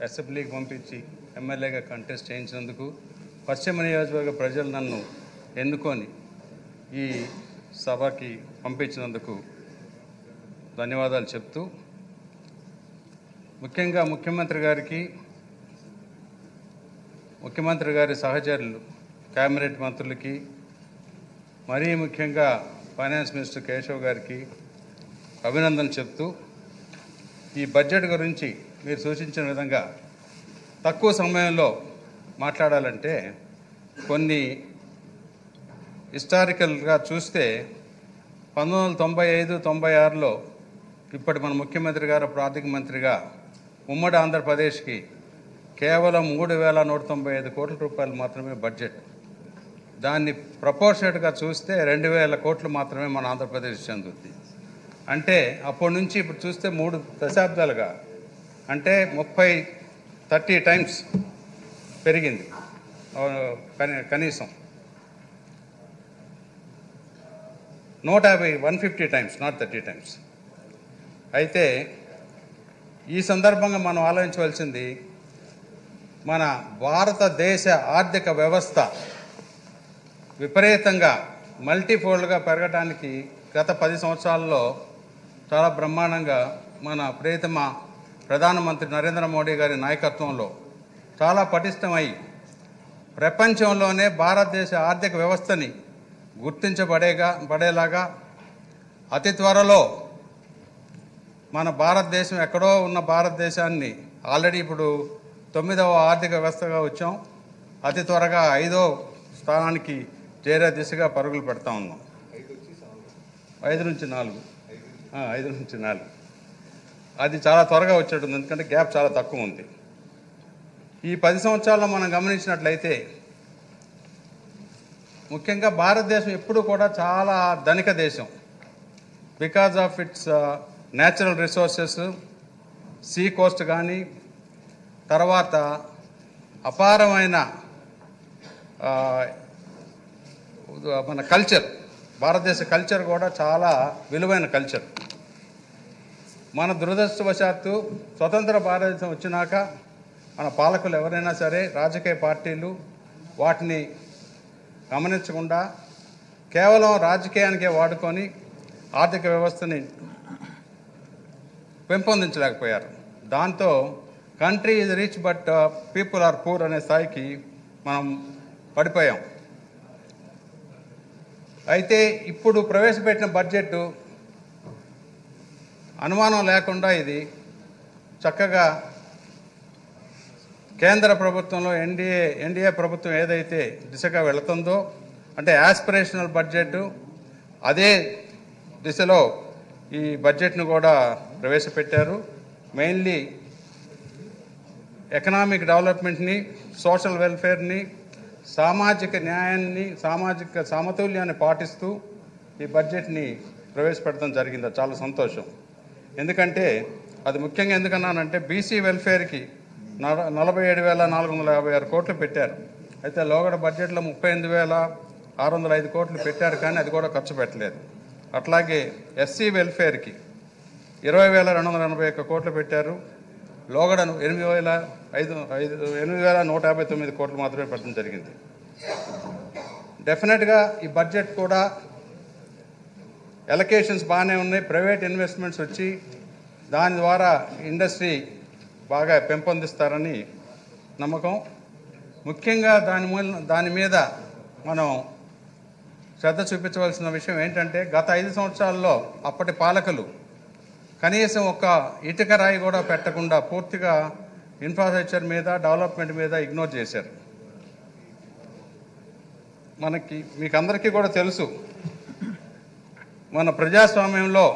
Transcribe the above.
అసెంబ్లీకి పంపించి ఎమ్మెల్యేగా కంటెస్ట్ చేయించినందుకు, పశ్చిమ నియోజకవర్గ ప్రజలు నన్ను ఎన్నుకొని ఈ సభకి పంపించినందుకు ధన్యవాదాలు చెప్తూ, ముఖ్యంగా ముఖ్యమంత్రి గారి సహచరులు, కేబినెట్ మంత్రులకి, మరీ ముఖ్యంగా ఫైనాన్స్ మినిస్టర్ కేశవ్ గారికి అభినందన చెప్తూ, ఈ బడ్జెట్ గురించి మీరు సూచించిన విధంగా తక్కువ సమయంలో మాట్లాడాలంటే కొన్ని హిస్టారికల్గా చూస్తే 1995-96లో ఇప్పటి మన ముఖ్యమంత్రి గారు ఆర్థిక మంత్రిగా ఉమ్మడి ఆంధ్రప్రదేశ్కి కేవలం 3,195 కోట్ల రూపాయలు మాత్రమే బడ్జెట్. దాన్ని ప్రపోర్షనేట్గా చూస్తే 2,000 కోట్లు మాత్రమే మన ఆంధ్రప్రదేశ్ చెందుతుంది. అంటే అప్పటి నుంచి ఇప్పుడు చూస్తే 3 దశాబ్దాలుగా అంటే 30 టైమ్స్ పెరిగింది. కనీసం 150 టైమ్స్, నాట్ 30 టైమ్స్. అయితే ఈ సందర్భంగా మనం ఆలోచించవలసింది, మన భారతదేశ ఆర్థిక వ్యవస్థ విపరీతంగా మల్టీఫోల్డ్గా పెరగడానికి గత 10 సంవత్సరాల్లో చాలా బ్రహ్మాండంగా మన ప్రియతమ ప్రధానమంత్రి నరేంద్ర మోడీ గారి నాయకత్వంలో చాలా పటిష్టమై ప్రపంచంలోనే భారతదేశ ఆర్థిక వ్యవస్థని పడేలాగా అతి త్వరలో మన భారతదేశం ఎక్కడో ఉన్న భారతదేశాన్ని ఆల్రెడీ ఇప్పుడు 9వ ఆర్థిక వ్యవస్థగా వచ్చాం. అతి త్వరగా 5వ స్థానానికి చేరే దిశగా పరుగులు పెడతా ఉన్నాం. 5 నుంచి 4 అది చాలా త్వరగా వచ్చేటుంది, ఎందుకంటే గ్యాప్ చాలా తక్కువ ఉంది. ఈ 10 సంవత్సరాల్లో మనం గమనించినట్లయితే ముఖ్యంగా భారతదేశం ఎప్పుడూ కూడా చాలా ధనిక దేశం. Because of it's natural resources, sea coast కానీ, తర్వాత అపారమైన మన కల్చర్, భారతదేశ కల్చర్ కూడా చాలా విలువైన కల్చర్. మన దురదృష్టవశాత్తు స్వతంత్ర భారతదేశం వచ్చినాక మన పాలకులు ఎవరైనా సరే, రాజకీయ పార్టీలు వాటిని గమనించకుండా కేవలం రాజకీయానికే వాడుకొని ఆర్థిక వ్యవస్థని పెంపొందించలేకపోయారు. దాంతో country is rich but people are poor అనే స్థాయికి మనం పడిపోయాం. అయితే ఇప్పుడు ప్రవేశపెట్టిన బడ్జెట్ అనుమానం లేకుండా ఇది చక్కగా కేంద్ర ప్రభుత్వంలో ఎన్డీఏ ప్రభుత్వం ఏదైతే దిశగా వెళుతుందో, అంటే యాస్పిరేషనల్ బడ్జెట్, అదే దిశలో ఈ బడ్జెట్ను కూడా ప్రవేశపెట్టారు. మెయిన్లీ ఎకనామిక్ డెవలప్మెంట్ని, సోషల్ వెల్ఫేర్ని, సామాజిక న్యాయాన్ని, సామాజిక సమతుల్యాన్ని పాటిస్తూ ఈ బడ్జెట్ని ప్రవేశపెట్టడం జరిగింది. చాలా సంతోషం. ఎందుకంటే అది ముఖ్యంగా ఎందుకన్నానంటే బీసీ వెల్ఫేర్కి 47,456 కోట్లు పెట్టారు. అయితే లోగడ బడ్జెట్లో 38,605 కోట్లు పెట్టారు, కానీ అది కూడా ఖర్చు పెట్టలేదు. అట్లాగే ఎస్సీ వెల్ఫేర్కి 20,281 కోట్లు పెట్టారు. లోగడను 8,159 కోట్లు మాత్రమే పెట్టడం జరిగింది. డెఫినెట్గా ఈ బడ్జెట్ కూడా ఎలకేషన్స్ బాగానే ఉన్నాయి. ప్రైవేట్ ఇన్వెస్ట్మెంట్స్ వచ్చి దాని ద్వారా ఇండస్ట్రీ బాగా పెంపొందిస్తారని నమ్మకం. ముఖ్యంగా దాని మీద మనం శ్రద్ధ చూపించవలసిన విషయం ఏంటంటే, గత 5 సంవత్సరాల్లో అప్పటి పాలకులు కనీసం ఒక్క ఇటుక రాయి కూడా పెట్టకుండా పూర్తిగా ఇన్ఫ్రాస్ట్రక్చర్ మీద, డెవలప్మెంట్ మీద ఇగ్నోర్ చేశారు. మీకు అందరికీ కూడా తెలుసు, మన ప్రజాస్వామ్యంలో